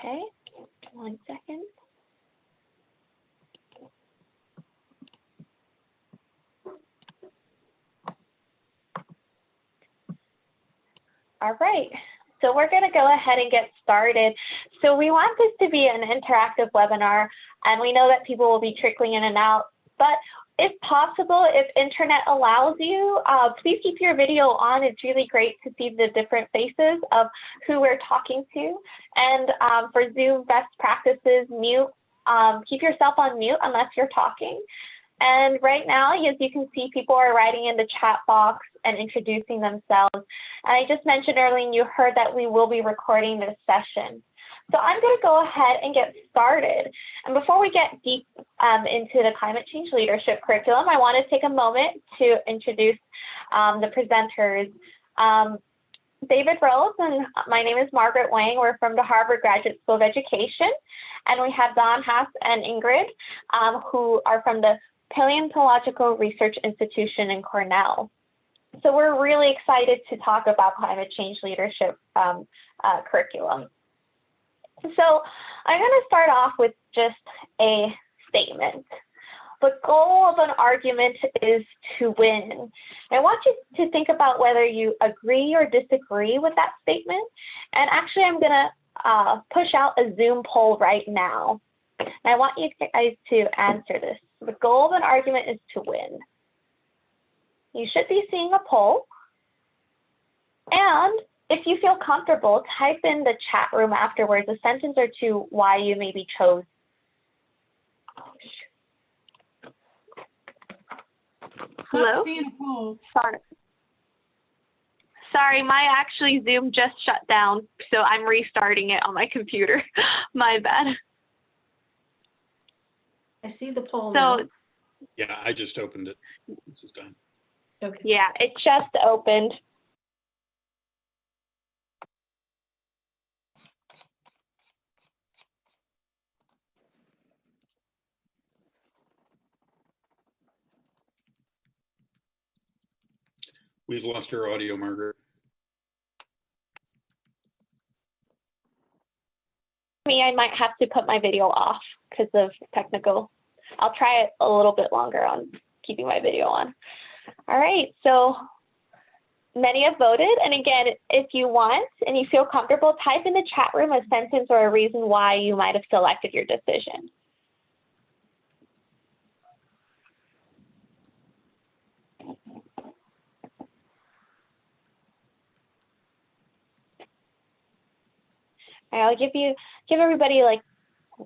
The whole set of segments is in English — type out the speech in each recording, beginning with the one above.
Okay, 1 second. All right, so we're going to go ahead and get started. So we want this to be an interactive webinar, and we know that people will be trickling in and out, but if possible, if internet allows you, please keep your video on. It's really great to see the different faces of who we're talking to. And for Zoom best practices, mute, keep yourself on mute unless you're talking. And right now, as you can see, people are writing in the chat box and introducing themselves. And I just mentioned earlier, and you heard that we will be recording this session. So I'm going to go ahead and get started. And before we get deep into the climate change leadership curriculum, I want to take a moment to introduce the presenters. David Rose, and my name is Margaret Wang. We're from the Harvard Graduate School of Education. And we have Don Haas and Ingrid, who are from the Paleontological Research Institution in Cornell. So we're really excited to talk about climate change leadership curriculum. So I'm going to start off with just a statement. The goal of an argument is to win. I want you to think about whether you agree or disagree with that statement. And actually, I'm going to push out a Zoom poll right now. And I want you guys to answer this. The goal of an argument is to win. You should be seeing a poll. And if you feel comfortable, type in the chat room afterwards a sentence or two why you maybe chose. Hello? Not seeing a poll. Sorry, my actually Zoom just shut down, so I'm restarting it on my computer. My bad. I see the poll now. Yeah, I just opened it. This is done. Okay. Yeah, it just opened. We've lost your audio, Margaret. I might have to put my video off because of technical. I'll try it a little bit longer on keeping my video on. All right, so many have voted. And again, if you want and you feel comfortable, type in the chat room a sentence or a reason why you might have selected your decision. I'll give everybody like a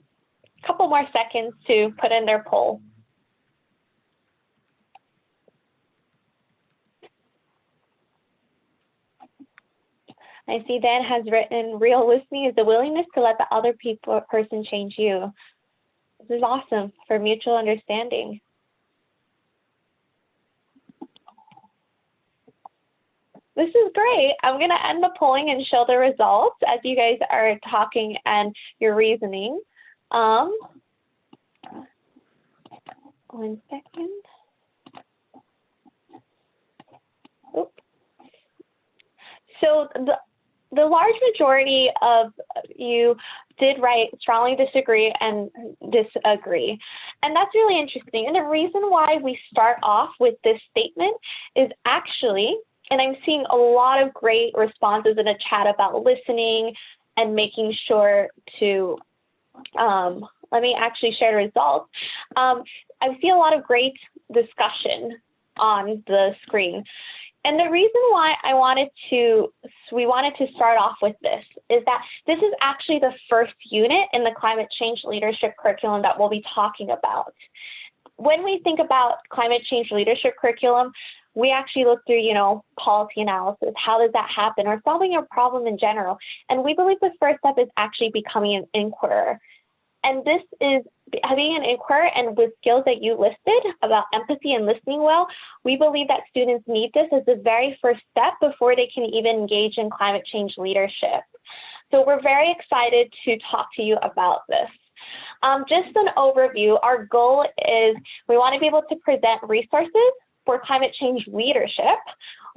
couple more seconds to put in their poll. I see Dan has written, real listening is the willingness to let the other person change you. This is awesome for mutual understanding. This is great. I'm going to end the polling and show the results as you guys are talking and your reasoning. 1 second. Oops. So the large majority of you did write strongly disagree and disagree. And that's really interesting. And the reason why we start off with this statement is actually, and I'm seeing a lot of great responses in the chat about listening and making sure to, let me actually share the results. I see a lot of great discussion on the screen. And the reason why we wanted to start off with this is that this is actually the first unit in the climate change leadership curriculum that we'll be talking about. When we think about climate change leadership curriculum, we actually look through, policy analysis. How does that happen? Or solving a problem in general. And we believe the first step is actually becoming an inquirer. And this is being an inquirer, and with skills that you listed about empathy and listening well, we believe that students need this as the very first step before they can even engage in climate change leadership. So we're very excited to talk to you about this. Just an overview, our goal is we want to be able to present resources for climate change leadership.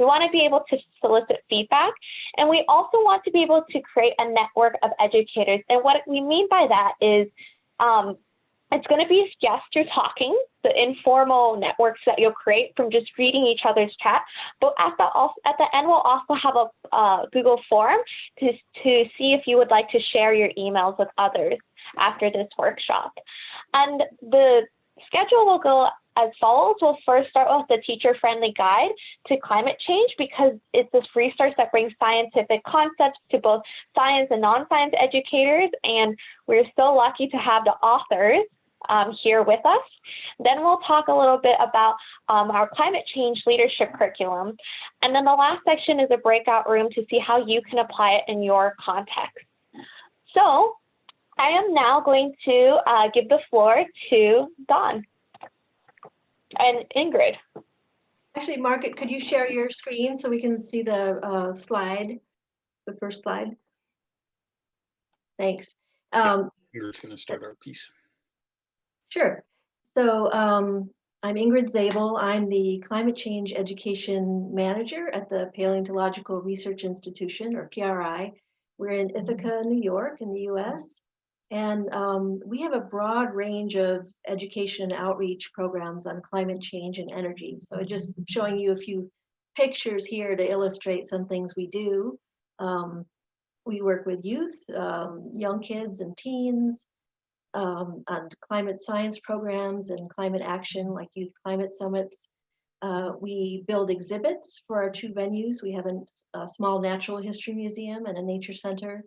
We want to be able to solicit feedback, and we also want to be able to create a network of educators. And what we mean by that is it's going to be yes, you're talking, the informal networks that you'll create from just reading each other's chat. But at the end, we'll also have a Google form to see if you would like to share your emails with others after this workshop. And the schedule will go as follows. We'll first start with the teacher-friendly guide to climate change, because it's this resource that brings scientific concepts to both science and non-science educators. And we're so lucky to have the authors here with us. Then we'll talk a little bit about our climate change leadership curriculum. And then the last section is a breakout room to see how you can apply it in your context. So I am now going to give the floor to Dawn and Ingrid. Actually, Margaret, could you share your screen so we can see the slide, the first slide? Thanks. Ingrid's going to start our piece. Sure. So I'm Ingrid Zabel. I'm the Climate Change Education Manager at the Paleontological Research Institution, or PRI. We're in Ithaca, New York, in the US. And we have a broad range of education and outreach programs on climate change and energy. So just showing you a few pictures here to illustrate some things we do. We work with youth, young kids and teens, on climate science programs and climate action like youth climate summits. We build exhibits for our two venues. We have a small natural history museum and a nature center.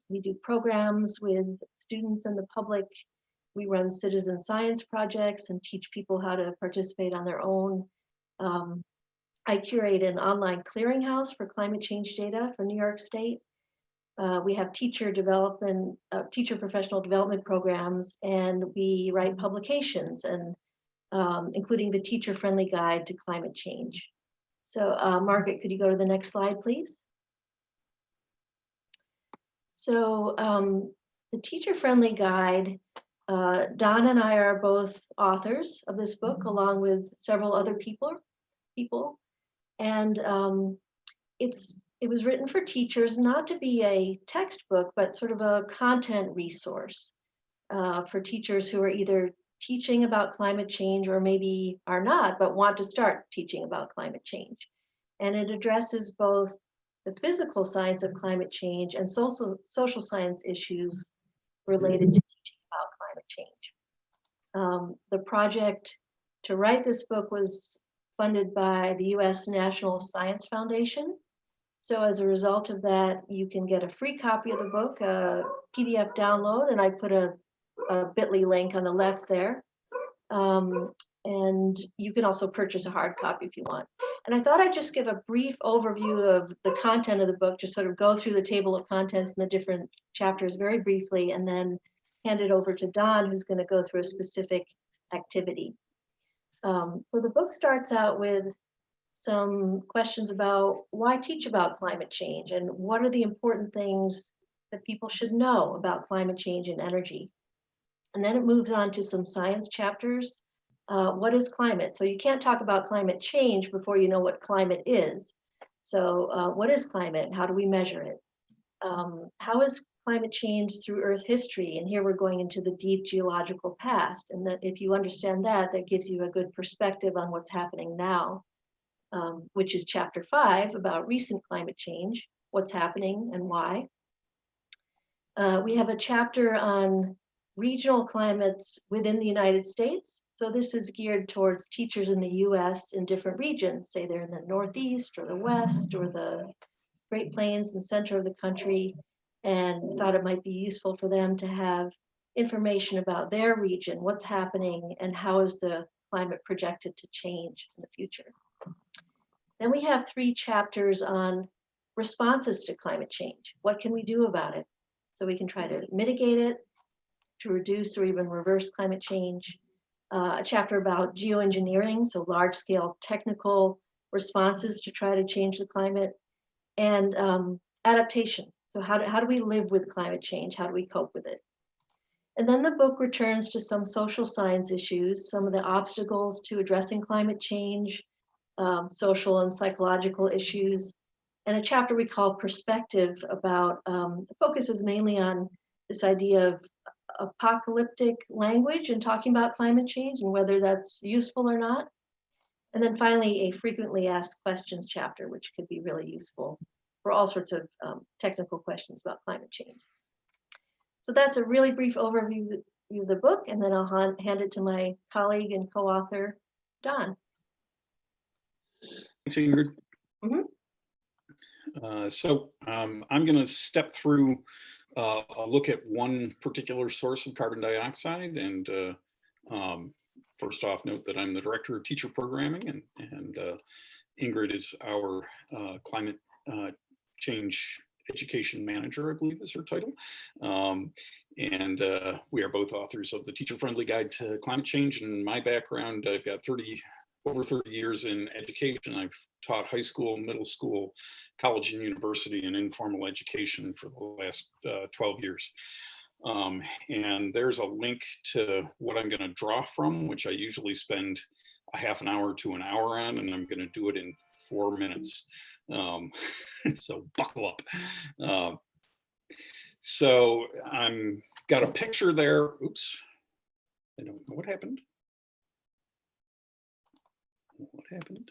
We do programs with students and the public. We run citizen science projects and teach people how to participate on their own. I curate an online clearinghouse for climate change data for New York State. We have teacher professional development programs, and we write publications, and including the teacher-friendly guide to climate change. So Margaret, could you go to the next slide, please? So the teacher-friendly guide, Don and I are both authors of this book, along with several other people. And it was written for teachers, not to be a textbook, but sort of a content resource for teachers who are either teaching about climate change or maybe are not, but want to start teaching about climate change. And it addresses both the physical science of climate change and social science issues related to teaching about climate change. The project to write this book was funded by the US National Science Foundation. So as a result of that, you can get a free copy of the book, a PDF download, and I put a bit.ly link on the left there. And you can also purchase a hard copy if you want. And I thought I'd just give a brief overview of the content of the book, just sort of go through the table of contents and the different chapters very briefly, and then hand it over to Don, who's going to go through a specific activity. So the book starts out with some questions about why teach about climate change and what are the important things that people should know about climate change and energy. And then it moves on to some science chapters. What is climate? So you can't talk about climate change before you know what climate is. So what is climate? How do we measure it? How is climate change through Earth history? And here we're going into the deep geological past. And that if you understand that, that gives you a good perspective on what's happening now, which is chapter 5 about recent climate change, what's happening and why. We have a chapter on regional climates within the United States. So this is geared towards teachers in the US in different regions, say they're in the Northeast or the West or the Great Plains and center of the country, and thought it might be useful for them to have information about their region, what's happening, and how is the climate projected to change in the future. Then we have 3 chapters on responses to climate change. What can we do about it? So we can try to mitigate it, to reduce or even reverse climate change. A chapter about geoengineering, so large-scale technical responses to try to change the climate, and adaptation. So how do we live with climate change? How do we cope with it? And then the book returns to some social science issues, some of the obstacles to addressing climate change, social and psychological issues, and a chapter we call Perspective about, focuses mainly on this idea of apocalyptic language and talking about climate change and whether that's useful or not. And then finally, a frequently asked questions chapter, which could be really useful for all sorts of technical questions about climate change. So that's a really brief overview of the book, and then I'll hand it to my colleague and co-author, Don. Thanks, Ingrid. Mhm. I'm going to step through a look at one particular source of carbon dioxide, and first off, note that I'm the director of teacher programming, and Ingrid is our climate change education manager, I believe is her title. We are both authors of the Teacher Friendly Guide to Climate Change. And my background, I've got over 30 years in education. I've taught high school, middle school, college and university, and informal education for the last 12 years. And there's a link to what I'm going to draw from, which I usually spend a half an hour to an hour on, and I'm going to do it in 4 minutes. So buckle up. So I'm got a picture there. Oops, I don't know what happened. What happened?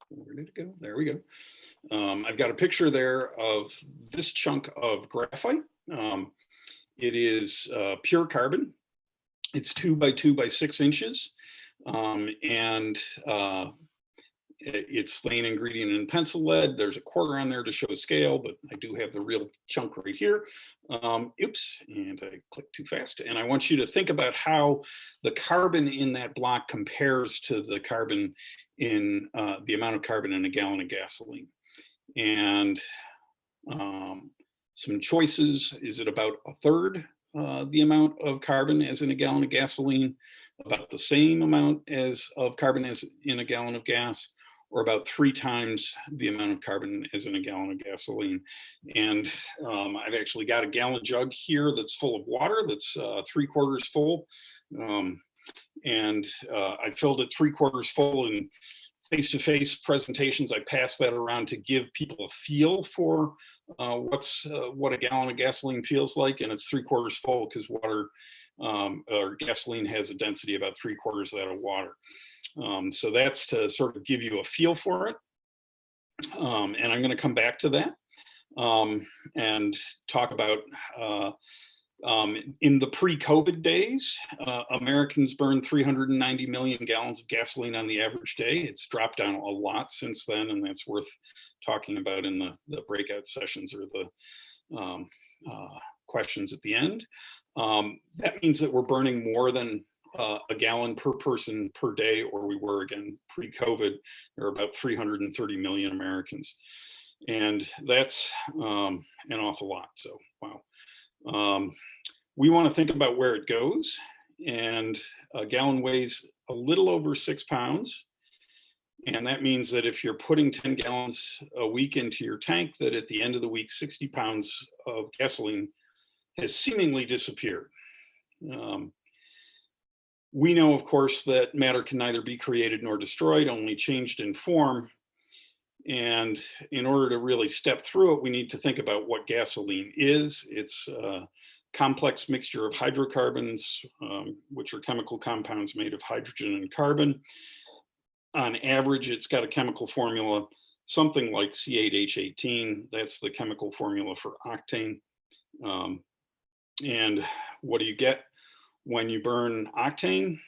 Where did it go? There we go. I've got a picture there of this chunk of graphite. It is pure carbon. It's 2 by 2 by 6 inches. It's the main ingredient in pencil lead. There's a quarter on there to show scale, but I do have the real chunk right here. Oops, and I clicked too fast. And I want you to think about how the carbon in that block compares to the carbon in the amount of carbon in a gallon of gasoline. And some choices: is it about a third the amount of carbon as in a gallon of gasoline, about the same amount of carbon as in a gallon of gas, or about 3 times the amount of carbon as in a gallon of gasoline? And I've actually got a gallon jug here that's full of water, that's 3/4 full. I filled it 3/4 full in face-to-face presentations. I pass that around to give people a feel for what a gallon of gasoline feels like, and it's 3/4 full because water or gasoline has a density about 3/4 that of water. So that's to sort of give you a feel for it. And I'm going to come back to that and talk about in the pre-COVID days, Americans burned 390 million gallons of gasoline on the average day. It's dropped down a lot since then, and that's worth talking about in the breakout sessions or the questions at the end. That means that we're burning more than a gallon per person per day, or we were, again, pre-COVID. There are about 330 million Americans. And that's an awful lot, so wow. We want to think about where it goes, and a gallon weighs a little over 6 pounds. And that means that if you're putting 10 gallons a week into your tank, that at the end of the week, 60 pounds of gasoline has seemingly disappeared. We know, of course, that matter can neither be created nor destroyed, only changed in form. And in order to really step through it, we need to think about what gasoline is. It's a complex mixture of hydrocarbons, which are chemical compounds made of hydrogen and carbon. On average, it's got a chemical formula, something like C8H18. That's the chemical formula for octane. And what do you get when you burn octane?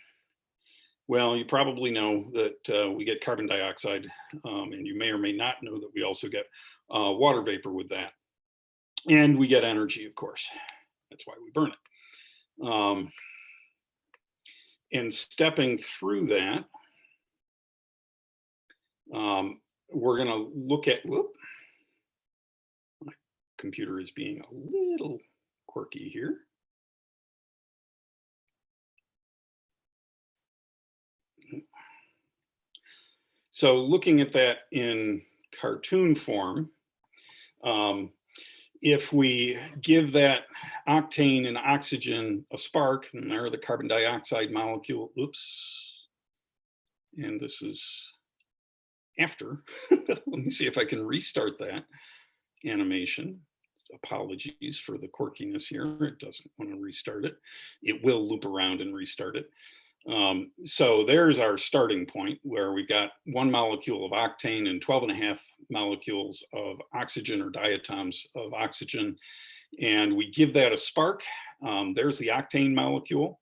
Well, you probably know that we get carbon dioxide, and you may or may not know that we also get water vapor with that. And we get energy, of course. That's why we burn it. And stepping through that, we're going to look at, my computer is being a little quirky here. So looking at that in cartoon form, if we give that octane and oxygen a spark, and there are the carbon dioxide molecule, oops, and this is after. Let me see if I can restart that animation. Apologies for the quirkiness here. It doesn't want to restart it. It will loop around and restart it. So there's our starting point, where we've got 1 molecule of octane and 12.5 molecules of oxygen, or diatoms of oxygen. And we give that a spark. There's the octane molecule.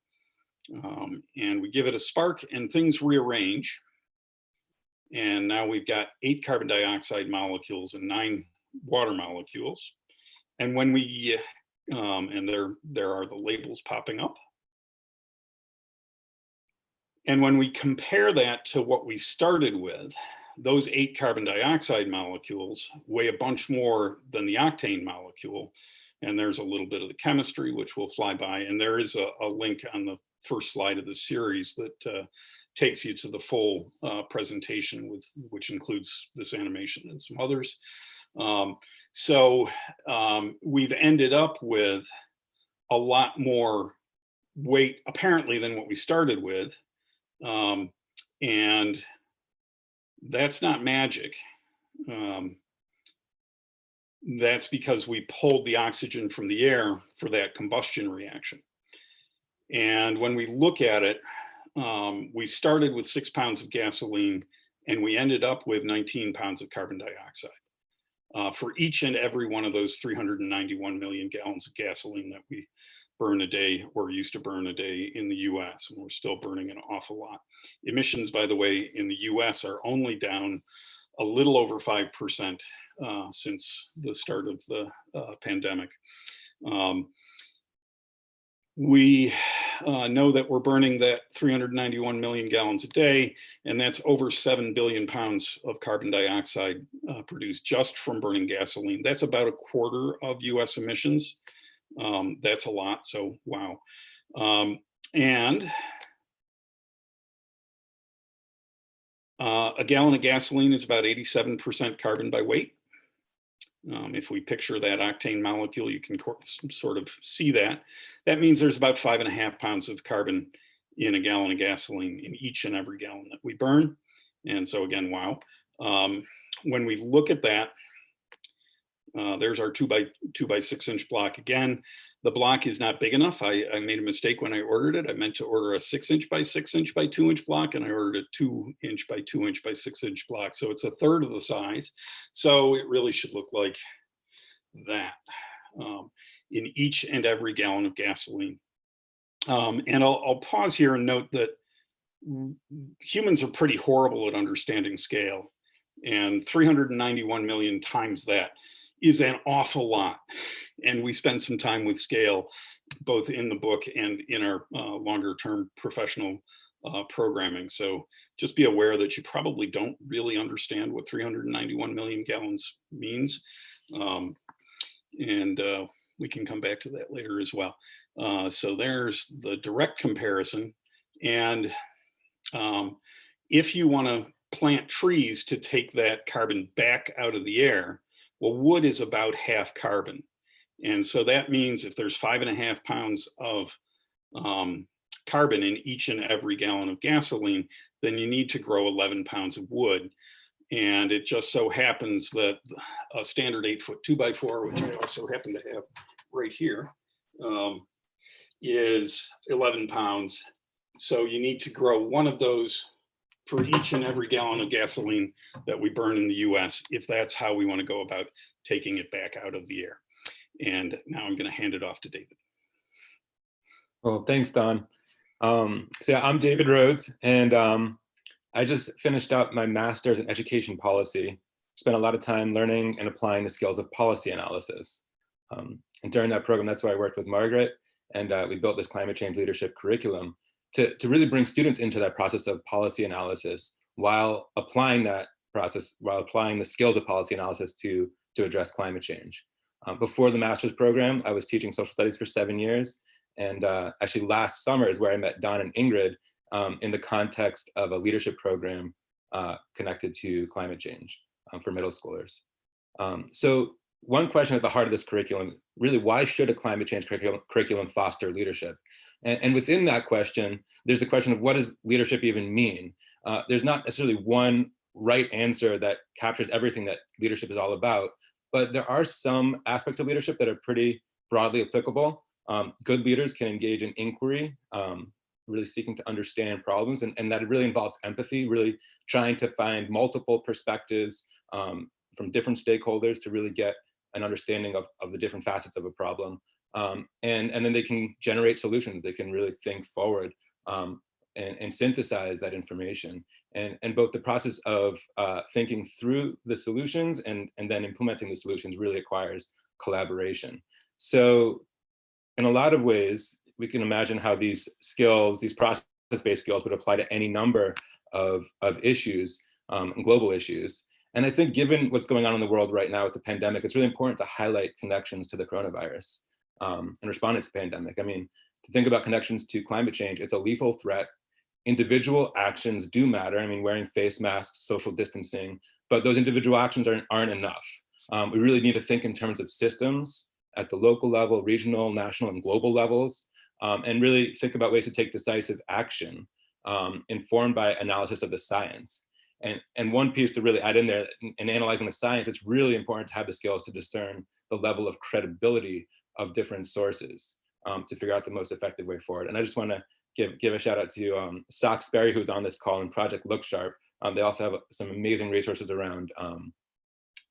And we give it a spark and things rearrange. And now we've got 8 carbon dioxide molecules and 9 water molecules. And when we, and there are the labels popping up. And when we compare that to what we started with, those 8 carbon dioxide molecules weigh a bunch more than the octane molecule. And there's a little bit of the chemistry, which we'll fly by. And there is a link on the first slide of the series that takes you to the full presentation, which includes this animation and some others. So we've ended up with a lot more weight, apparently, than what we started with. And that's not magic. That's because we pulled the oxygen from the air for that combustion reaction. And when we look at it, we started with 6 pounds of gasoline, and we ended up with 19 pounds of carbon dioxide for each and every one of those 391 million gallons of gasoline that we burn a day, or used to burn a day in the US, and we're still burning an awful lot. Emissions, by the way, in the US are only down a little over 5% since the start of the pandemic. We know that we're burning that 391 million gallons a day, and that's over 7 billion pounds of carbon dioxide produced just from burning gasoline. That's about a quarter of US emissions. That's a lot, so wow. And a gallon of gasoline is about 87% carbon by weight. If we picture that octane molecule, you can sort of see that. That means there's about 5.5 pounds of carbon in a gallon of gasoline in each and every gallon that we burn. And so again, wow. When we look at that, there's our 2 by 6 inch block again. The block is not big enough. I made a mistake when I ordered it. I meant to order a 6 inch by 6 inch by 2 inch block, and I ordered a 2 inch by 2 inch by 6 inch block. So it's a third of the size. So it really should look like that in each and every gallon of gasoline. And I'll pause here and note that humans are pretty horrible at understanding scale, and 391 million times that is an awful lot. And we spend some time with scale, both in the book and in our longer term professional programming. So just be aware that you probably don't really understand what 391 million gallons means. And we can come back to that later as well. So there's the direct comparison. And if you want to plant trees to take that carbon back out of the air, well, wood is about half carbon. And so that means if there's 5.5 pounds of carbon in each and every gallon of gasoline, then you need to grow 11 pounds of wood. And it just so happens that a standard 8-foot 2x4, which I also happen to have right here, is 11 pounds. So you need to grow one of those for each and every gallon of gasoline that we burn in the US, if that's how we want to go about taking it back out of the air. And now I'm going to hand it off to David. Well, thanks, Don. So yeah, I'm David Rhodes, and I just finished up my master's in education policy. Spent a lot of time learning and applying the skills of policy analysis. And during that program, that's where I worked with Margaret, and we built this climate change leadership curriculum to really bring students into that process of policy analysis while applying that process, while applying the skills of policy analysis to address climate change. Before the master's program, I was teaching social studies for 7 years. And actually last summer is where I met Don and Ingrid in the context of a leadership program connected to climate change for middle schoolers. So one question at the heart of this curriculum, really, why should a climate change curriculum foster leadership? And within that question, there's the question of what does leadership even mean? There's not necessarily one right answer that captures everything that leadership is all about. But there are some aspects of leadership that are pretty broadly applicable. Good leaders can engage in inquiry, really seeking to understand problems, and that really involves empathy, really trying to find multiple perspectives from different stakeholders to really get an understanding of the different facets of a problem. And then they can generate solutions. They can really think forward and synthesize that information. And both the process of thinking through the solutions and then implementing the solutions really requires collaboration. So in a lot of ways, we can imagine how these skills, these process-based skills, would apply to any number of issues and global issues. And I think given what's going on in the world right now with the pandemic, it's really important to highlight connections to the coronavirus and responding to the pandemic. I mean, to think about connections to climate change, it's a lethal threat. Individual actions do matter. I mean, wearing face masks, social distancing, but those individual actions aren't enough. We really need to think in terms of systems at the local level, regional, national, and global levels, and really think about ways to take decisive action informed by analysis of the science. And one piece to really add in there, in analyzing the science, it's really important to have the skills to discern the level of credibility of different sources to figure out the most effective way forward. And I just want to give a shout out to Sock Sperry, who's on this call, and Project Look Sharp. They also have some amazing resources around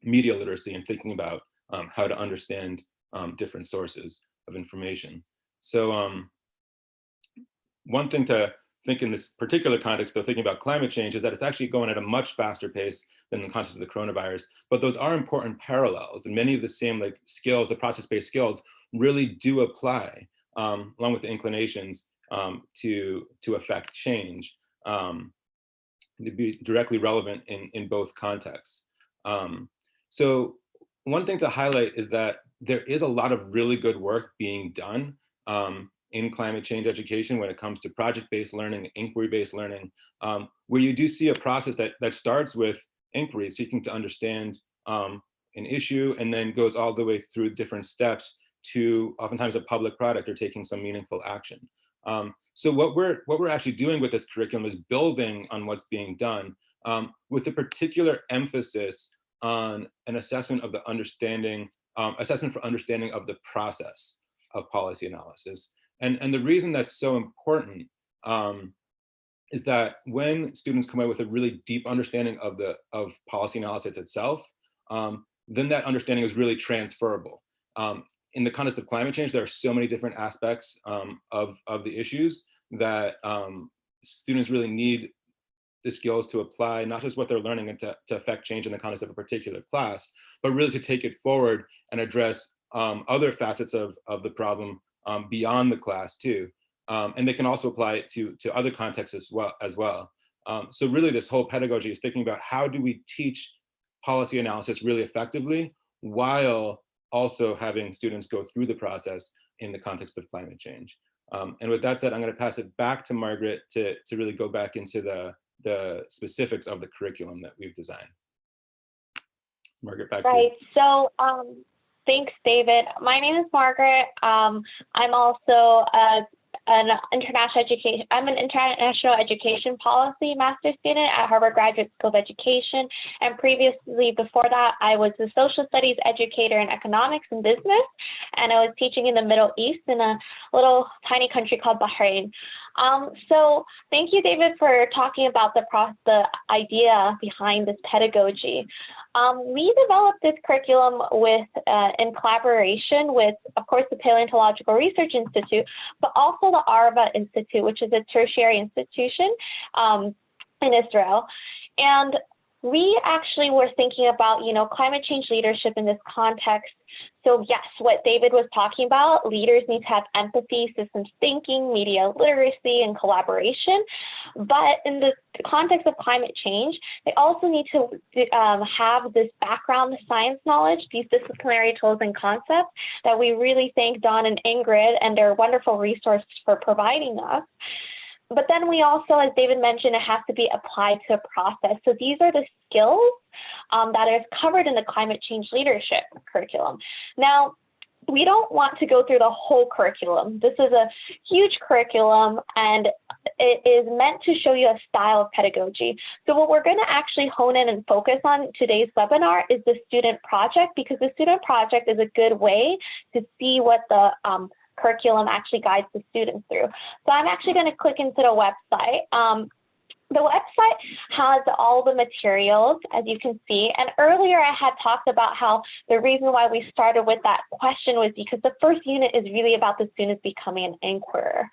media literacy and thinking about how to understand different sources of information. So one thing to think in this particular context, though, thinking about climate change, is that it's actually going at a much faster pace than the context of the coronavirus. But those are important parallels, and many of the same skills, the process-based skills, really do apply, along with the inclinations to affect change, to be directly relevant in both contexts. So one thing to highlight is that there is a lot of really good work being done in climate change education when it comes to project-based learning, inquiry-based learning, where you do see a process that starts with inquiry, seeking to understand an issue, and then goes all the way through different steps to oftentimes a public product or taking some meaningful action. So what we're actually doing with this curriculum is building on what's being done with a particular emphasis on an assessment of the assessment for understanding of the process of policy analysis. And the reason that's so important is that when students come away with a really deep understanding of policy analysis itself, then that understanding is really transferable. In the context of climate change, there are so many different aspects of the issues that students really need the skills to apply, not just what they're learning and to affect change in the context of a particular class, but really to take it forward and address other facets of the problem beyond the class too. And they can also apply it to other contexts as well. So really this whole pedagogy is thinking about how do we teach policy analysis really effectively while also having students go through the process in the context of climate change. And with that said, I'm going to pass it back to Margaret to really go back into the specifics of the curriculum that we've designed. Margaret, back to you. Right. So thanks, David. My name is Margaret. I'm also an international education policy master's student at Harvard Graduate School of Education. And previously, before that, I was a social studies educator in economics and business. And I was teaching in the Middle East in a little tiny country called Bahrain. So thank you, David, for talking about the idea behind this pedagogy. We developed this curriculum in collaboration with, of course, the Paleontological Research Institute, but also the Arva Institute, which is a tertiary institution in Israel. And we actually were thinking about, climate change leadership in this context. So yes, what David was talking about, leaders need to have empathy, systems thinking, media literacy, and collaboration. But in the context of climate change, they also need to have this background science knowledge, these disciplinary tools and concepts that we really thank Dawn and Ingrid and their wonderful resource for providing us. But then we also, as David mentioned, it has to be applied to a process. So these are the skills that is covered in the climate change leadership curriculum. Now, we don't want to go through the whole curriculum. This is a huge curriculum, and it is meant to show you a style of pedagogy. So what we're going to actually hone in and focus on today's webinar is the student project, because the student project is a good way to see what the curriculum actually guides the students through. So I'm actually going to click into the website. The website has all the materials, as you can see. And earlier I had talked about how the reason why we started with that question was because the first unit is really about the students becoming an inquirer.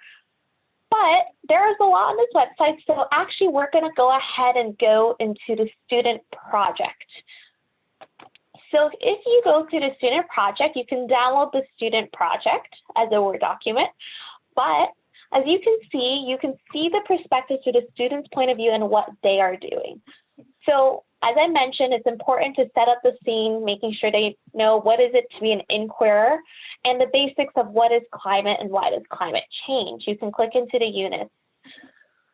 But there is a lot on this website, so actually we're going to go ahead and go into the student project. So if you go to the student project, you can download the student project as a Word document. But as you can see the perspective to the student's point of view and what they are doing. So as I mentioned, it's important to set up the scene, making sure they know what is it to be an inquirer and the basics of what is climate and why does climate change. You can click into the units.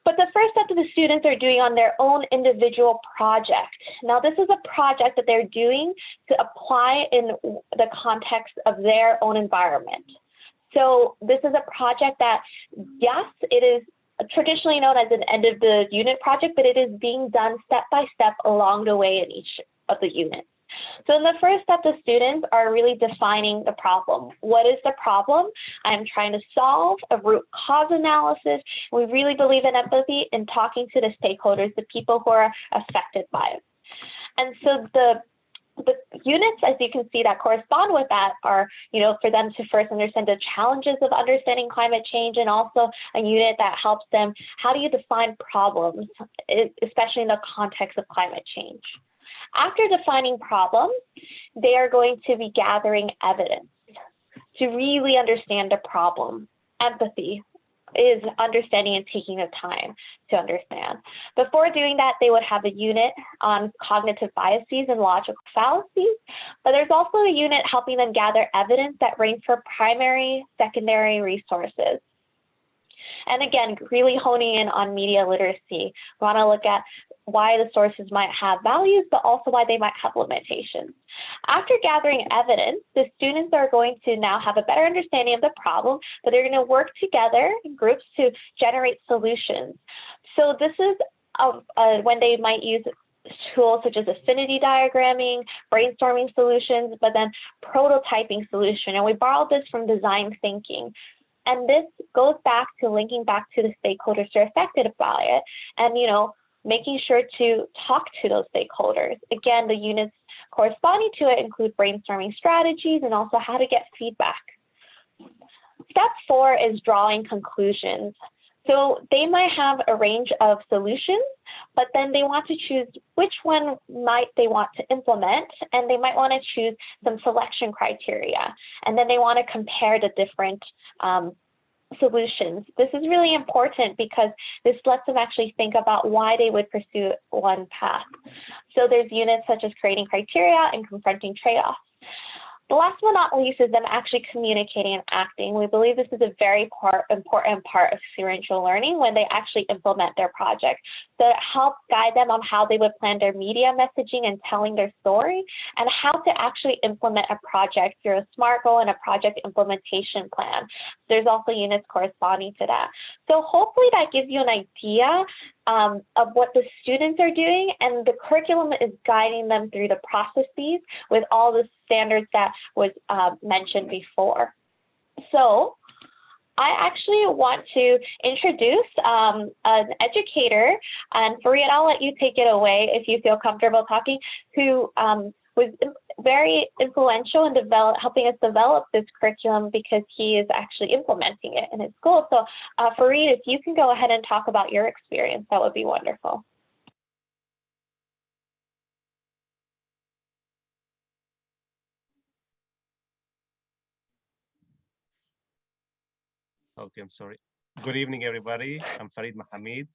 But the first step that the students are doing on their own individual project. Now, this is a project that they're doing to apply in the context of their own environment. So this is a project that, yes, it is traditionally known as an end of the unit project, but it is being done step by step along the way in each of the units. So in the first step, the students are really defining the problem. What is the problem I'm trying to solve? A root cause analysis. We really believe in empathy and talking to the stakeholders, the people who are affected by it. And so the units, as you can see, that correspond with that are, for them to first understand the challenges of understanding climate change, and also a unit that helps them, how do you define problems, especially in the context of climate change. After defining problems, they are going to be gathering evidence to really understand the problem. Empathy is understanding and taking the time to understand. Before doing that, they would have a unit on cognitive biases and logical fallacies, but there's also a unit helping them gather evidence that range for primary, secondary resources. And again, really honing in on media literacy. We want to look at why the sources might have values, but also why they might have limitations. After gathering evidence, the students are going to now have a better understanding of the problem, but they're going to work together in groups to generate solutions. So this is when they might use tools such as affinity diagramming, brainstorming solutions, but then prototyping solution. And we borrowed this from design thinking. And this goes back to linking back to the stakeholders who are affected by it, and making sure to talk to those stakeholders. Again, the units corresponding to it include brainstorming strategies and also how to get feedback. Step 4 is drawing conclusions. So they might have a range of solutions, but then they want to choose which one might they want to implement, and they might want to choose some selection criteria. And then they want to compare the different solutions. This is really important because this lets them actually think about why they would pursue one path. So there's units such as creating criteria and confronting trade-offs. The last but not least is them actually communicating and acting. We believe this is a very important part of experiential learning when they actually implement their project. So it helps guide them on how they would plan their media messaging and telling their story, and how to actually implement a project through a SMART goal and a project implementation plan. There's also units corresponding to that. So hopefully that gives you an idea of what the students are doing, and the curriculum is guiding them through the processes with all the standards that was mentioned before. So I actually want to introduce an educator, and Fareed, I'll let you take it away if you feel comfortable talking, who was very influential in helping us develop this curriculum, because he is actually implementing it in his school. So Fareed, if you can go ahead and talk about your experience, that would be wonderful. Okay, I'm sorry. Good evening, everybody. I'm Farid Mohammed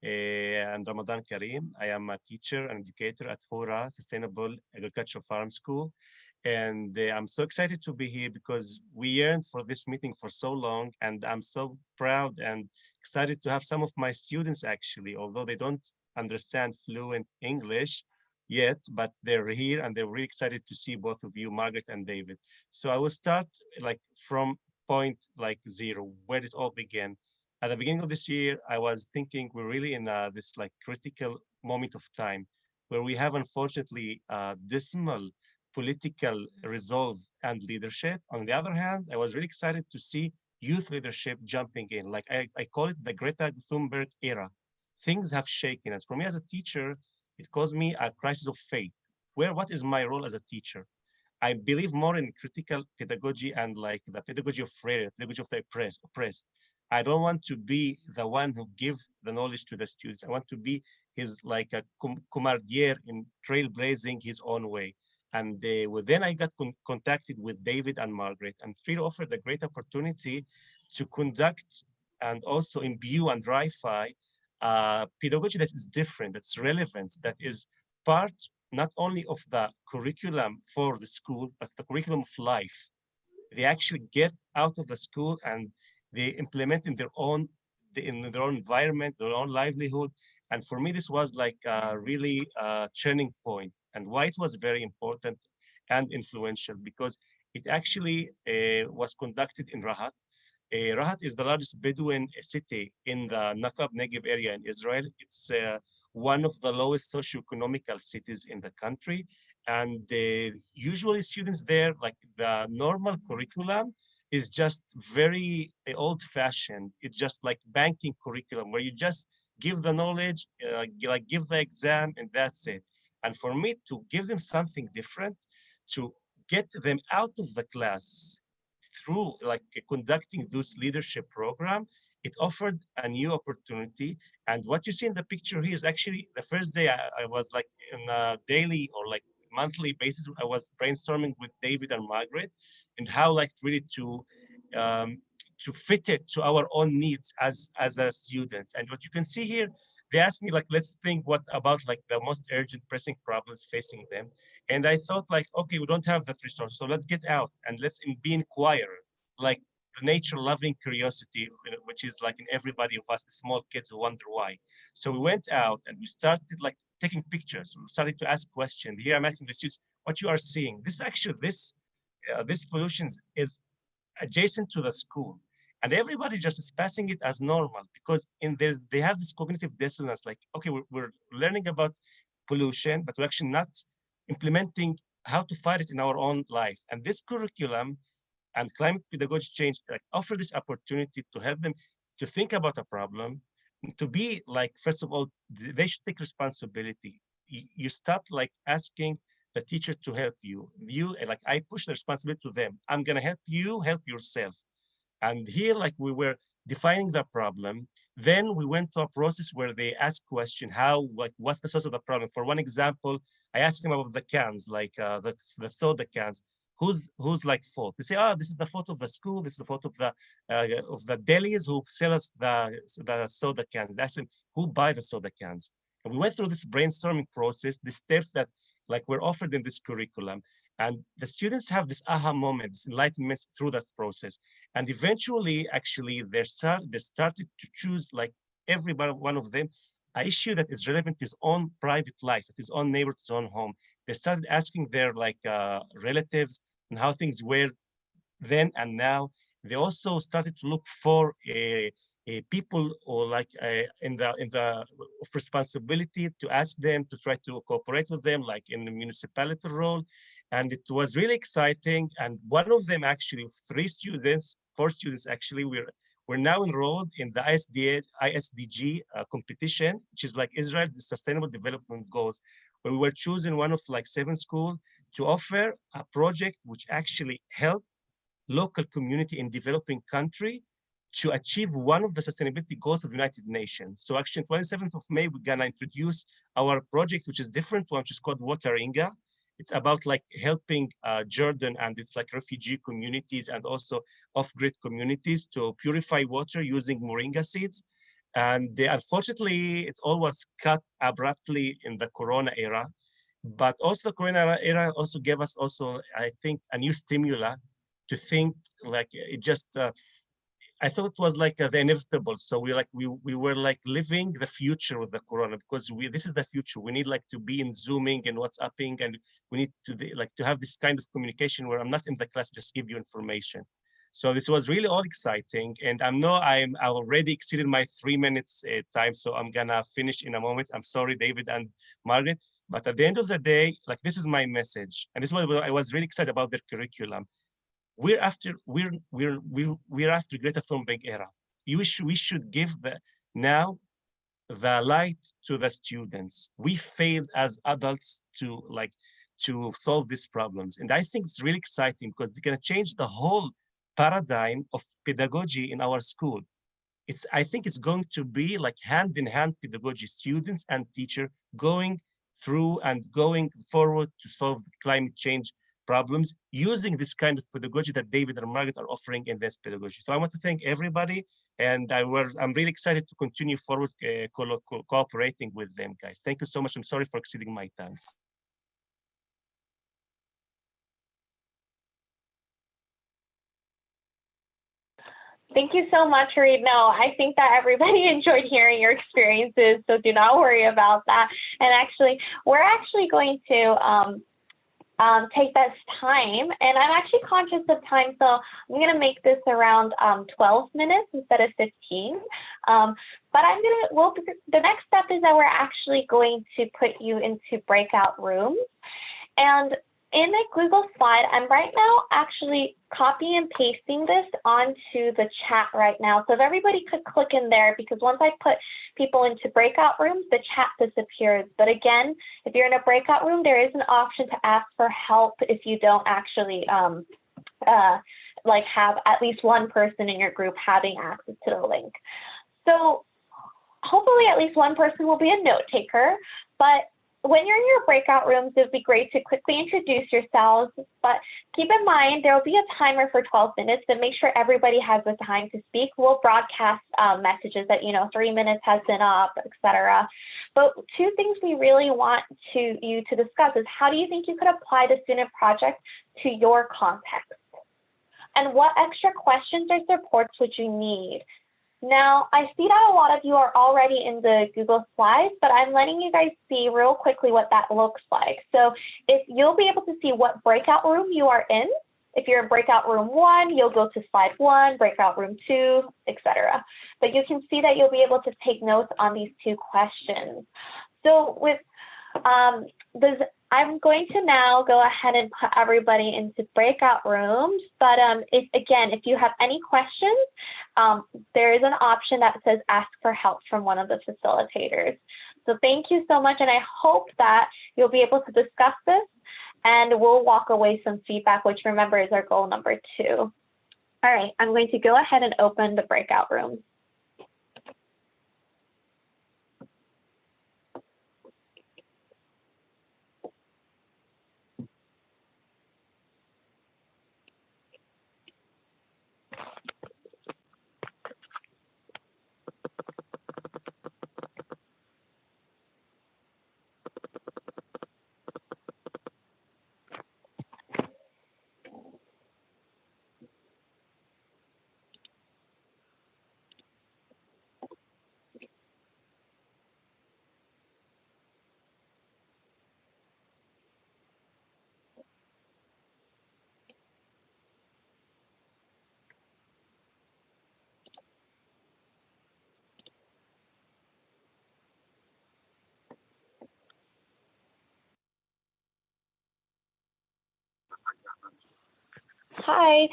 and Ramadan Kareem. I am a teacher and educator at Hura Sustainable Agricultural Farm School. And I'm so excited to be here because we yearned for this meeting for so long. And I'm so proud and excited to have some of my students actually, although they don't understand fluent English yet, but they're here and they're really excited to see both of you, Margaret and David. So I will start from point 0, where it all began. at the beginning of this year, I was thinking we're really in this like critical moment of time where we have unfortunately dismal political resolve and leadership. On the other hand, I was really excited to see youth leadership jumping in. Like I call it the Greta Thunberg era. Things have shaken us. For me as a teacher, it caused me a crisis of faith. What is my role as a teacher? I believe more in critical pedagogy and like the pedagogy of failure, pedagogy of the oppressed. I don't want to be the one who give the knowledge to the students. I want to be his like a commandier in trailblazing his own way. And then I got contacted with David and Margaret, and Phil offered a great opportunity to conduct and also imbue and drive-by pedagogy that is different, that's relevant, that is part not only of the curriculum for the school, but the curriculum of life. They actually get out of the school and they implement in their own environment, their own livelihood. And for me, this was like a really turning point. And why it was very important and influential, because it actually was conducted in Rahat. Rahat is the largest Bedouin city in the Naqab Negev area in Israel. It's one of the lowest socioeconomical cities in the country. And usually students there, like the normal curriculum is just very old fashioned. It's just like banking curriculum where you just give the knowledge, like give the exam and that's it. And for me to give them something different, to get them out of the class through like conducting this leadership program, it offered a new opportunity. And what you see in the picture here is actually the first day I was like in a daily or like monthly basis, I was brainstorming with David and Margaret and how like really um, to fit it to our own needs as a students. And what you can see here, they asked me like, let's think what about like the most urgent pressing problems facing them. And I thought like, okay, we don't have that resource, so let's get out and let's be inquire, like the nature loving curiosity, which is like in everybody of us, the small kids who wonder why. So we went out and we started like taking pictures. We started to ask questions. Here I'm asking the students, what you are seeing. This actually, this pollution is adjacent to the school. And everybody just is passing it as normal because in there they have this cognitive dissonance, like, okay, we're learning about pollution, but we're actually not implementing how to fight it in our own life. And this curriculum and climate pedagogy change like offer this opportunity to help them to think about a problem, to be like, first of all, they should take responsibility. You stop like asking the teacher to help you. Like I push the responsibility to them. I'm gonna help you, help yourself. And here, like we were defining the problem, then we went to a process where they ask question, how, like, what's the source of the problem? For one example, I asked them about the cans, like the soda cans. Who's like fault? They say, oh, this is the fault of the school. This is the fault of the delis who sell us the soda cans. That's who buy the soda cans. And we went through this brainstorming process, the steps that like were offered in this curriculum. And the students have this aha moment, this enlightenment through that process. And eventually, actually, they started to choose, like every one of them, an issue that is relevant to his own private life, at his own neighbor, his own home. They started asking their like relatives and how things were then and now. They also started to look for people or like in the responsibility to ask them to try to cooperate with them, like in the municipality role. And it was really exciting. And one of them actually, four students actually, we're now enrolled in the ISDG competition, which is like Israel Sustainable Development Goals, where we were chosen one of like 7 schools to offer a project which actually helped local community in developing country to achieve one of the sustainability goals of the United Nations. So actually, 27th of May, we're gonna introduce our project, which is different one, which is called Wateringa. It's about like helping Jordan and its like refugee communities and also off-grid communities to purify water using moringa seeds. And unfortunately, it all was cut abruptly in the Corona era. But also the Corona era also gave us also, I think, a new stimuli to think like it just, I thought it was like the inevitable. So we were like living the future with the Corona because this is the future. We need like to be in Zooming and WhatsApping, and we need to like to have this kind of communication where I'm not in the class, just give you information. So this was really all exciting. And I already exceeded my 3 minutes time. So I'm gonna finish in a moment. I'm sorry, David and Margaret. But at the end of the day, like this is my message. And this is what I was really excited about the curriculum. We're after Greta Thunberg era. We should give the light to the students. We failed as adults to solve these problems. And I think it's really exciting because they're going to change the whole paradigm of pedagogy in our school. I think it's going to be like hand in hand pedagogy, students and teacher going through and going forward to solve climate change problems using this kind of pedagogy that David and Margaret are offering in this pedagogy. So I want to thank everybody, and I'm really excited to continue forward cooperating with them, guys. Thank you so much. I'm sorry for exceeding my times. Thank you so much, Reed. No, I think that everybody enjoyed hearing your experiences, so do not worry about that. And actually, we're actually going to take this time, and I'm actually conscious of time, so I'm going to make this around 12 minutes instead of 15. But the next step is that we're actually going to put you into breakout rooms. And in the Google slide, I'm right now actually copy and pasting this onto the chat right now. So if everybody could click in there, because once I put people into breakout rooms, the chat disappears. But again, if you're in a breakout room, there is an option to ask for help if you don't actually have at least one person in your group having access to the link. So hopefully at least one person will be a note taker, but when you're in your breakout rooms, it would be great to quickly introduce yourselves, but keep in mind there will be a timer for 12 minutes to make sure everybody has the time to speak. We'll broadcast messages that, 3 minutes has been up, etc. But two things we really want you to discuss is how do you think you could apply the student project to your context? And what extra questions or supports would you need? Now, I see that a lot of you are already in the Google Slides, but I'm letting you guys see real quickly what that looks like. So if you'll be able to see what breakout room you are in. If you're in breakout room 1, you'll go to slide 1, breakout room 2, etc. But you can see that you'll be able to take notes on these two questions. So with I'm going to now go ahead and put everybody into breakout rooms. But if you have any questions, there is an option that says ask for help from one of the facilitators. So thank you so much. And I hope that you'll be able to discuss this and we'll walk away some feedback, which remember is our goal number 2. All right, I'm going to go ahead and open the breakout rooms. Hi.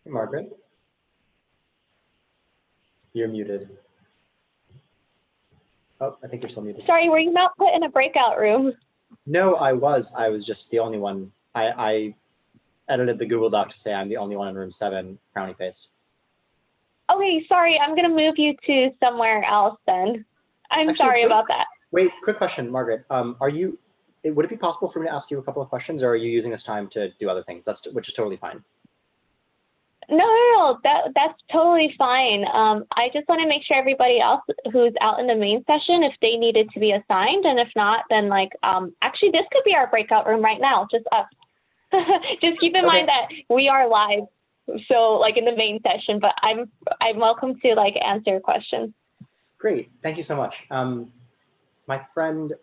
Hey, Margaret. You're muted. Oh, I think you're still muted. Sorry, were you not put in a breakout room? No, I was. I was just the only one. I edited the Google Doc to say I'm the only one in room 7, frowny face. Okay, sorry, I'm gonna move you to somewhere else then. I'm sorry about that. Wait, quick question, Margaret. Would it be possible for me to ask you a couple of questions, or are you using this time to do other things? Which is totally fine. No, that's totally fine. I just want to make sure everybody else who's out in the main session, if they needed to be assigned, and if not, then like, actually this could be our breakout room right now, just us. Just keep in mind that we are live, so like in the main session, but I'm welcome to like answer your questions. Great, thank you so much. My friend,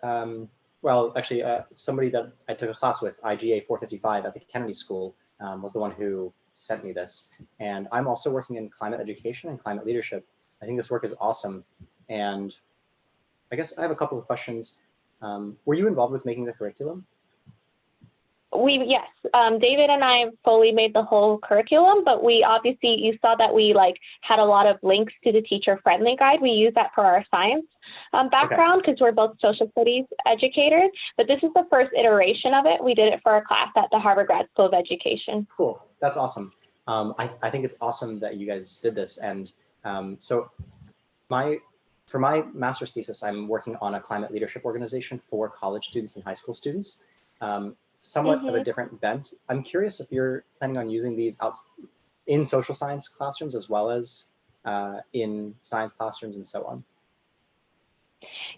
well, actually, somebody that I took a class with, IGA 455 at the Kennedy School, was the one who sent me this. And I'm also working in climate education and climate leadership. I think this work is awesome. And I guess I have a couple of questions. Were you involved with making the curriculum? Yes, David and I fully made the whole curriculum, but we obviously, you saw that we like had a lot of links to the teacher-friendly guide. We use that for our science background because we're both social studies educators, but this is the first iteration of it. We did it for our class at the Harvard Grad School of Education. Cool, that's awesome. I think it's awesome that you guys did this. And so for my master's thesis, I'm working on a climate leadership organization for college students and high school students. Somewhat of a different bent. I'm curious if you're planning on using these out in social science classrooms as well as in science classrooms and so on.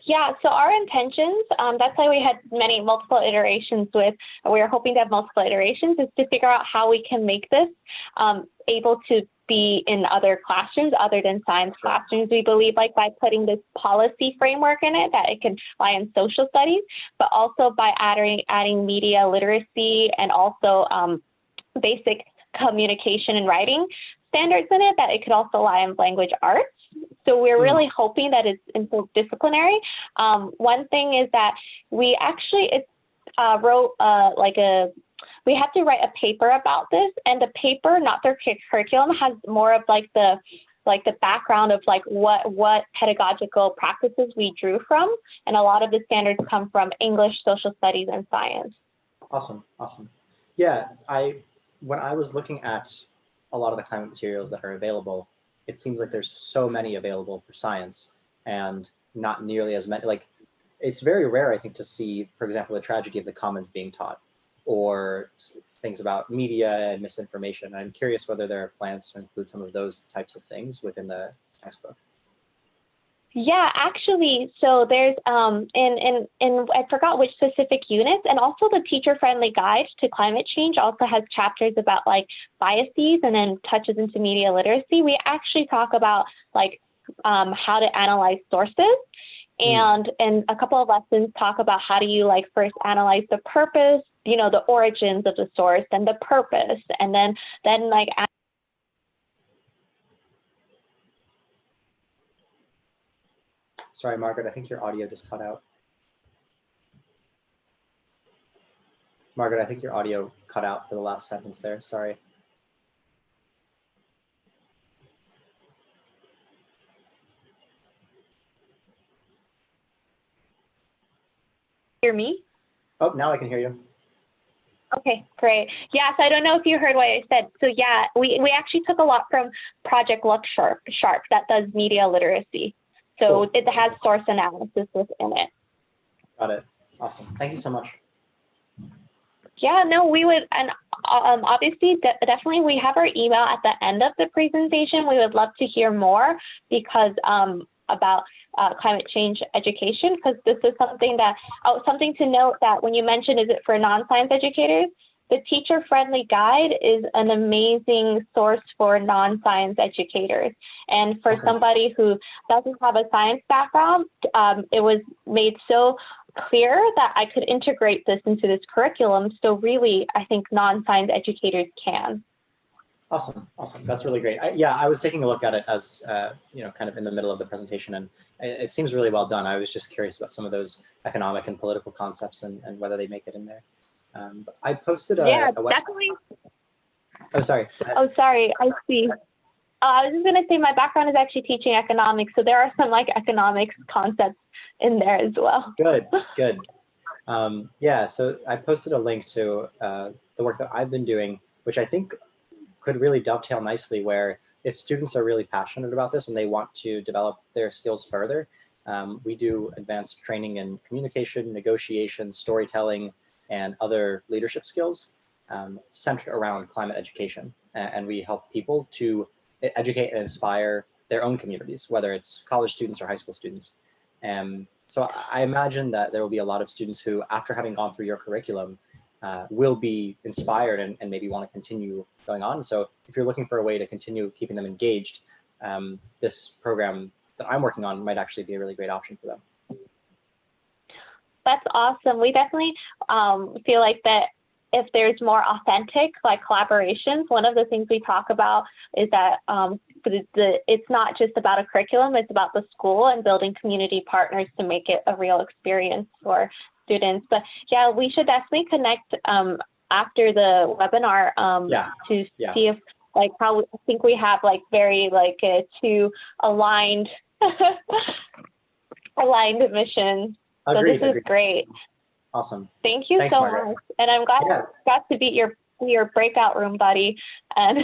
Yeah, so our intentions, that's why we had multiple iterations with, we were hoping to have multiple iterations, is to figure out how we can make this able to be in other classrooms other than science classrooms. We believe like by putting this policy framework in it, that it can lie in social studies, but also by adding media literacy and also basic communication and writing standards in it, that it could also lie in language arts. So we're really hoping that it's interdisciplinary. One thing is that we actually wrote we had to write a paper about this, and the paper, not their curriculum, has more of like the background of like what pedagogical practices we drew from, and a lot of the standards come from English, social studies, and science. Awesome, awesome. Yeah, when I was looking at a lot of the climate materials that are available, it seems like there's so many available for science and not nearly as many. Like, it's very rare, I think, to see, for example, the tragedy of the commons being taught, or things about media and misinformation. I'm curious whether there are plans to include some of those types of things within the textbook. Yeah, actually, so there's in I forgot which specific units, and also the teacher-friendly guide to climate change also has chapters about like biases and then touches into media literacy. We actually talk about like how to analyze sources, and a couple of lessons talk about how do you like first analyze the purpose, the origins of the source and the purpose, and then like. Sorry, Margaret, I think your audio just cut out. Margaret, I think your audio cut out for the last sentence there, sorry. Hear me? Oh, now I can hear you. Okay, great. Yeah, so I don't know if you heard what I said. So yeah, we actually took a lot from Project Look Sharp that does media literacy. So it has source analysis within it. Got it. Awesome. Thank you so much. Yeah, no, we would, and obviously, definitely we have our email at the end of the presentation. We would love to hear more because about climate change education, because this is something that, something to note that when you mentioned, is it for non-science educators? The teacher-friendly guide is an amazing source for non-science educators. And for somebody who doesn't have a science background, it was made so clear that I could integrate this into this curriculum. So really, I think non-science educators can. Awesome, awesome. That's really great. I was taking a look at it as, kind of in the middle of the presentation, and it seems really well done. I was just curious about some of those economic and political concepts and whether they make it in there. But I posted definitely. Oh, sorry. Go ahead. Oh, sorry. I see. I was just going to say my background is actually teaching economics, so there are some like economics concepts in there as well. Good, good. Yeah, so I posted a link to the work that I've been doing, which I think could really dovetail nicely, where if students are really passionate about this and they want to develop their skills further, we do advanced training in communication, negotiation, storytelling, and other leadership skills centered around climate education. And we help people to educate and inspire their own communities, whether it's college students or high school students. So I imagine that there will be a lot of students who, after having gone through your curriculum, will be inspired and maybe want to continue going on. So if you're looking for a way to continue keeping them engaged, this program that I'm working on might actually be a really great option for them. That's awesome. We definitely feel like that if there's more authentic like collaborations, one of the things we talk about is that it's not just about a curriculum, it's about the school and building community partners to make it a real experience for students. But yeah, we should definitely connect after the webinar to see if like how I think we have like very like two aligned aligned missions. Agreed, So this is great. Awesome. Thank you Thanks, so Margaret. much. And I'm glad I got to beat your breakout room, buddy. And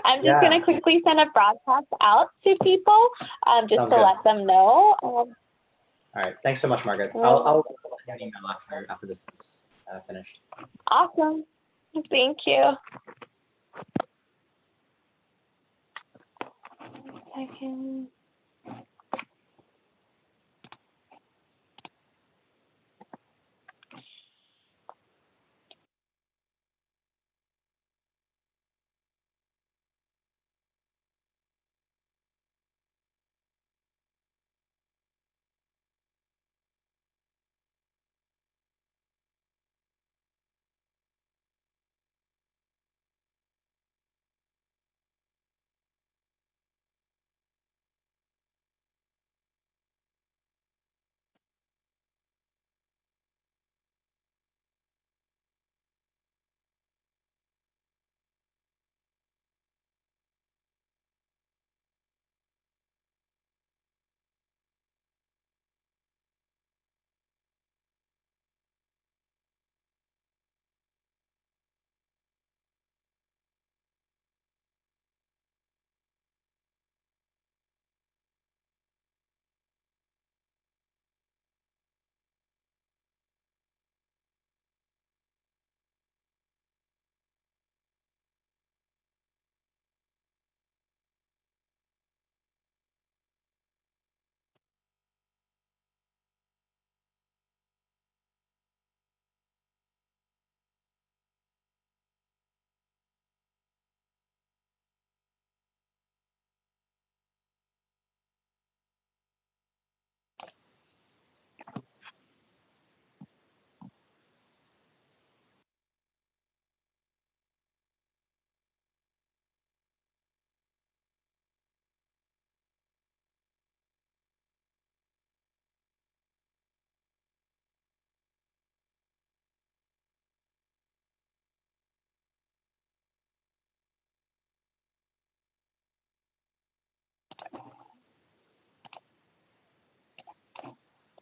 I'm just going to quickly send a broadcast out to people just Sounds to good. let them know. All right. Thanks so much, Margaret. I'll send you an email after this is finished. Awesome. Thank you. 1 second.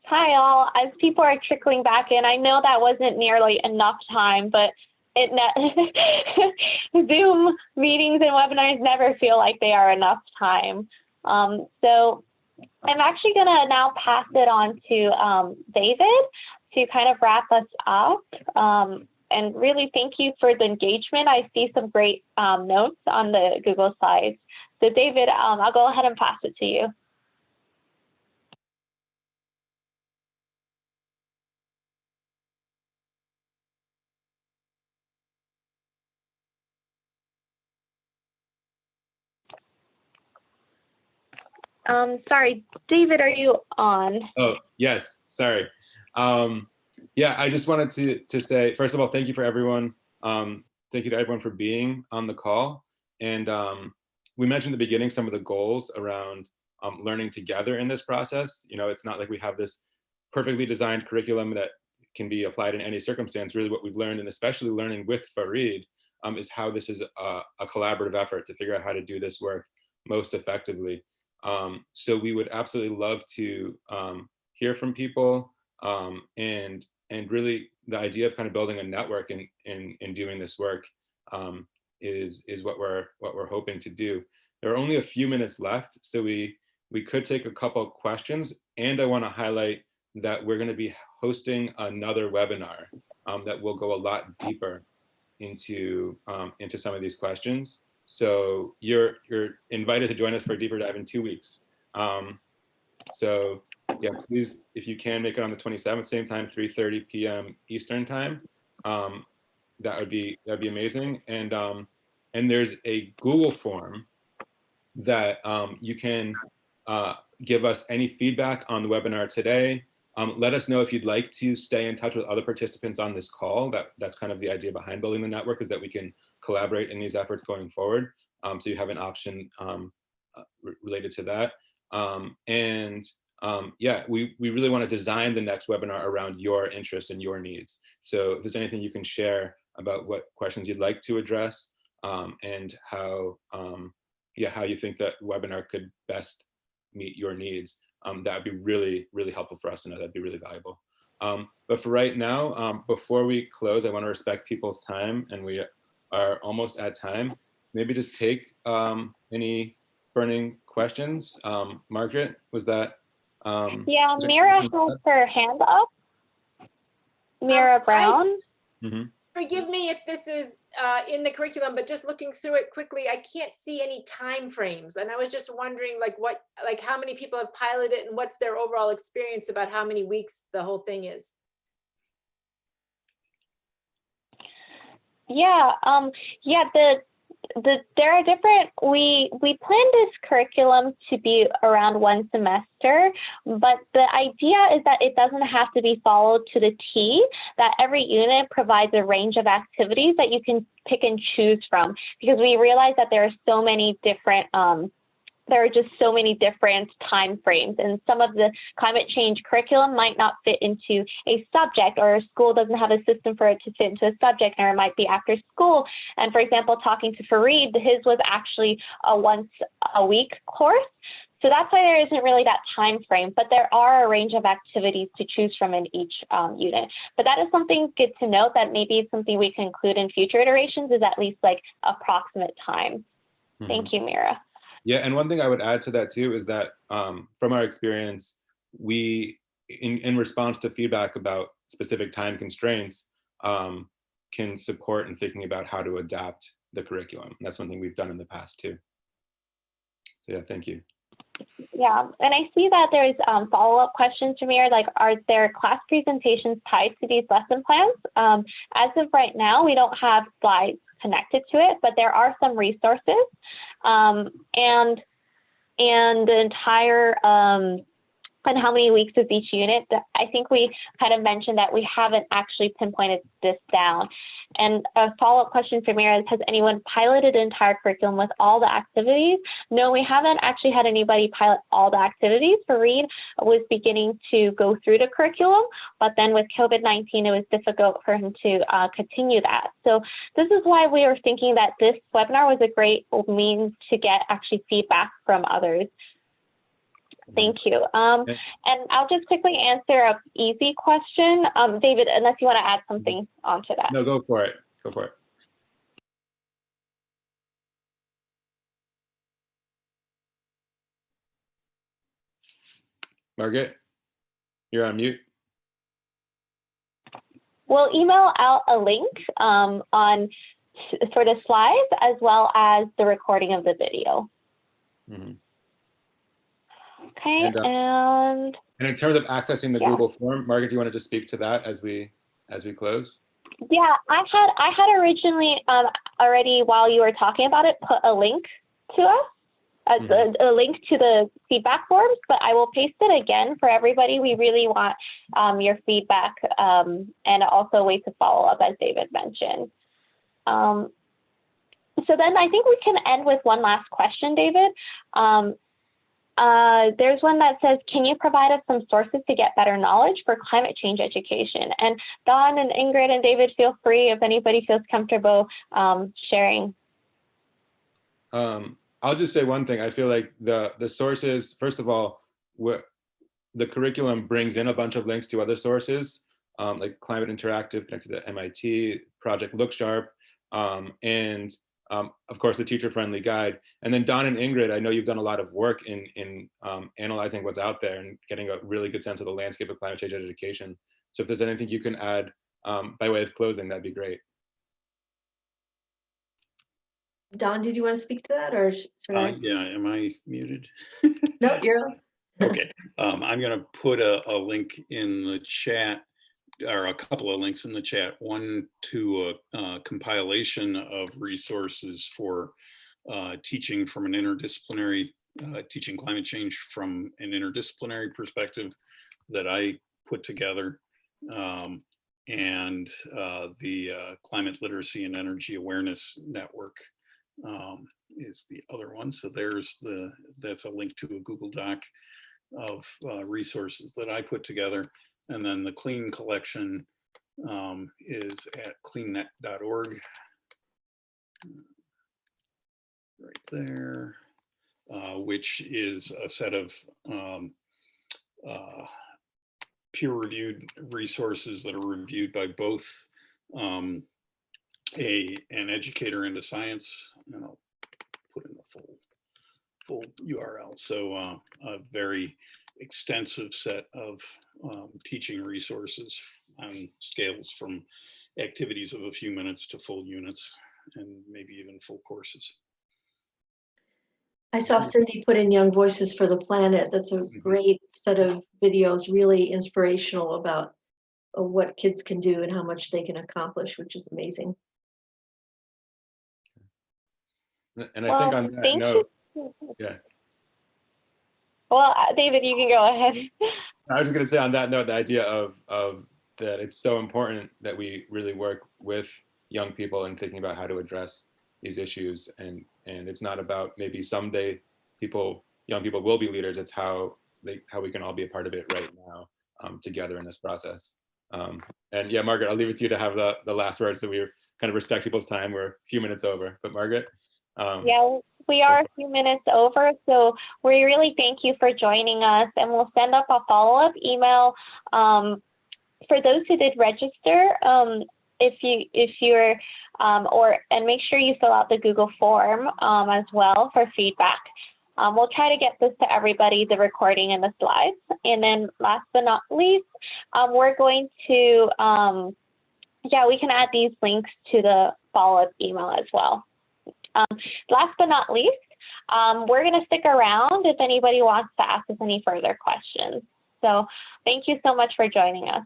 Hi, all. As people are trickling back in, I know that wasn't nearly enough time, but Zoom meetings and webinars never feel like they are enough time. So I'm actually going to now pass it on to David to kind of wrap us up. And really thank you for the engagement. I see some great notes on the Google Slides. So David, I'll go ahead and pass it to you. Sorry, David, are you on? Oh, yes, sorry. Yeah, I just wanted to say, first of all, thank you for everyone. Thank you to everyone for being on the call. And we mentioned at the beginning some of the goals around learning together in this process. You know, it's not like we have this perfectly designed curriculum that can be applied in any circumstance. Really what we've learned, and especially learning with Farid, is how this is a collaborative effort to figure out how to do this work most effectively. So we would absolutely love to hear from people, and really the idea of kind of building a network in doing this work is what we're hoping to do. There are only a few minutes left, so we could take a couple of questions, and I want to highlight that we're going to be hosting another webinar that will go a lot deeper into some of these questions. So you're invited to join us for a deeper dive in 2 weeks. So yeah, please, if you can make it on the 27th, same time, 3:30 p.m. Eastern time, that'd be amazing. And there's a Google form that you can give us any feedback on the webinar today. Let us know if you'd like to stay in touch with other participants on this call. That's kind of the idea behind building the network, is that we can collaborate in these efforts going forward. So you have an option related to that. Yeah, we really want to design the next webinar around your interests and your needs. So if there's anything you can share about what questions you'd like to address, and how you think that webinar could best meet your needs, that would be really, really helpful for us to know. That'd be really valuable. But for right now, before we close, I want to respect people's time, and we are almost at time. Maybe just take any burning questions. Margaret, was that? Yeah, Mira has her hand up. Mira Brown. Forgive me if this is in the curriculum, but just looking through it quickly, I can't see any time frames. And I was just wondering how many people have piloted it and what's their overall experience about how many weeks the whole thing is. Yeah, there are different, we planned this curriculum to be around 1 semester, but the idea is that it doesn't have to be followed to the T, that every unit provides a range of activities that you can pick and choose from, because we realize that there are so many different there are just so many different time frames, and some of the climate change curriculum might not fit into a subject, or a school doesn't have a system for it to fit into a subject, or it might be after school. And for example, talking to Fareed, his was actually a once a week course. So that's why there isn't really that time frame, but there are a range of activities to choose from in each unit. But that is something good to note, that maybe it's something we can include in future iterations, is at least like approximate time. Thank you, Mira. Yeah, and one thing I would add to that too is that from our experience, we, in response to feedback about specific time constraints, can support in thinking about how to adapt the curriculum. And that's one thing we've done in the past too. So yeah, thank you. Yeah, and I see that there's follow-up questions from here, like, are there class presentations tied to these lesson plans? As of right now, we don't have slides connected to it, but there are some resources, and the entire and how many weeks is each unit. I think we kind of mentioned that we haven't actually pinpointed this down. And a follow-up question for Mira is, has anyone piloted an entire curriculum with all the activities? No, we haven't actually had anybody pilot all the activities. Fareed was beginning to go through the curriculum, but then with COVID-19, it was difficult for him to continue that. So this is why we were thinking that this webinar was a great means to get actually feedback from others. Thank you. And I'll just quickly answer an easy question. David, unless you want to add something onto that. No, go for it. Go for it. Margaret, you're on mute. We'll email out a link for the slides, as well as the recording of the video. Okay, and in terms of accessing the Google form, Margaret, do you want to just speak to that as we close? Yeah, I had originally already, while you were talking about it, put a link to us, a link to the feedback forms, but I will paste it again for everybody. We really want your feedback, and also a way to follow up, as David mentioned. So then I think we can end with one last question, David. There's one that says, can you provide us some sources to get better knowledge for climate change education? And Dawn and Ingrid and David, feel free if anybody feels comfortable sharing. I'll just say one thing. I feel like the sources, first of all, the curriculum brings in a bunch of links to other sources, like Climate Interactive connected to MIT, Project Look Sharp, and of course the teacher-friendly guide. And then Don and Ingrid, I know you've done a lot of work in analyzing what's out there and getting a really good sense of the landscape of climate change education. So if there's anything you can add by way of closing, that'd be great. Don, did you want to speak to that, or should I? Yeah, am I muted? No, you're on. Okay, I'm going to put a link in the chat, or a couple of links in the chat. One to a compilation of resources for teaching from an interdisciplinary, teaching climate change from an interdisciplinary perspective that I put together. And the Climate Literacy and Energy Awareness Network is the other one. So that's a link to a Google Doc of resources that I put together. And then the Clean collection is at cleannet.org. Right there, which is a set of peer-reviewed resources that are reviewed by both an educator into science, and I'll put in the full URL. So a very extensive set of teaching resources on scales from activities of a few minutes to full units and maybe even full courses. I saw Cindy put in Young Voices for the Planet. That's a great set of videos, really inspirational about what kids can do and how much they can accomplish, which is amazing. And I think on that note, yeah. Well, David, you can go ahead. I was just going to say on that note, the idea of that it's so important that we really work with young people and thinking about how to address these issues. And it's not about maybe someday young people will be leaders. It's how we can all be a part of it right now together in this process. And yeah, Margaret, I'll leave it to you to have the last words, so we kind of respect people's time. We're a few minutes over, but Margaret. Yeah, we are a few minutes over, so we really thank you for joining us, and we'll send up a follow-up email for those who did register. And make sure you fill out the Google form as well for feedback. We'll try to get this to everybody, the recording and the slides. And then last but not least, we're going to, we can add these links to the follow-up email as well. Last but not least, we're going to stick around if anybody wants to ask us any further questions. So thank you so much for joining us.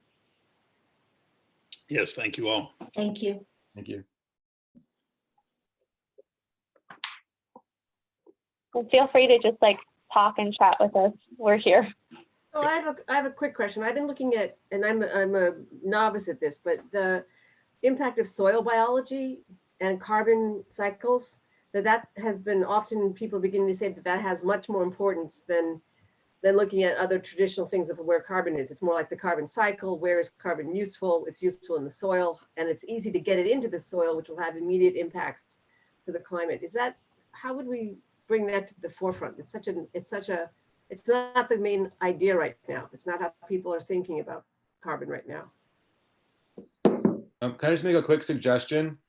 Yes, thank you all. Thank you. Thank you. And feel free to just talk and chat with us. We're here. Oh, I have a quick question. I've been looking at, and I'm a novice at this, but the impact of soil biology and carbon cycles, that has been often people beginning to say that has much more importance than looking at other traditional things of where carbon is. It's more like the carbon cycle. Where is carbon useful? It's useful in the soil, and it's easy to get it into the soil, which will have immediate impacts for the climate. How would we bring that to the forefront? It's not the main idea right now. It's not how people are thinking about carbon right now. Can I just make a quick suggestion?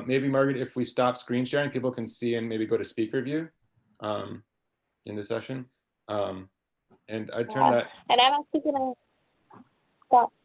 Maybe Margaret, if we stop screen sharing, people can see and maybe go to speaker view in the session. And I'd turn that. And I'm actually gonna stop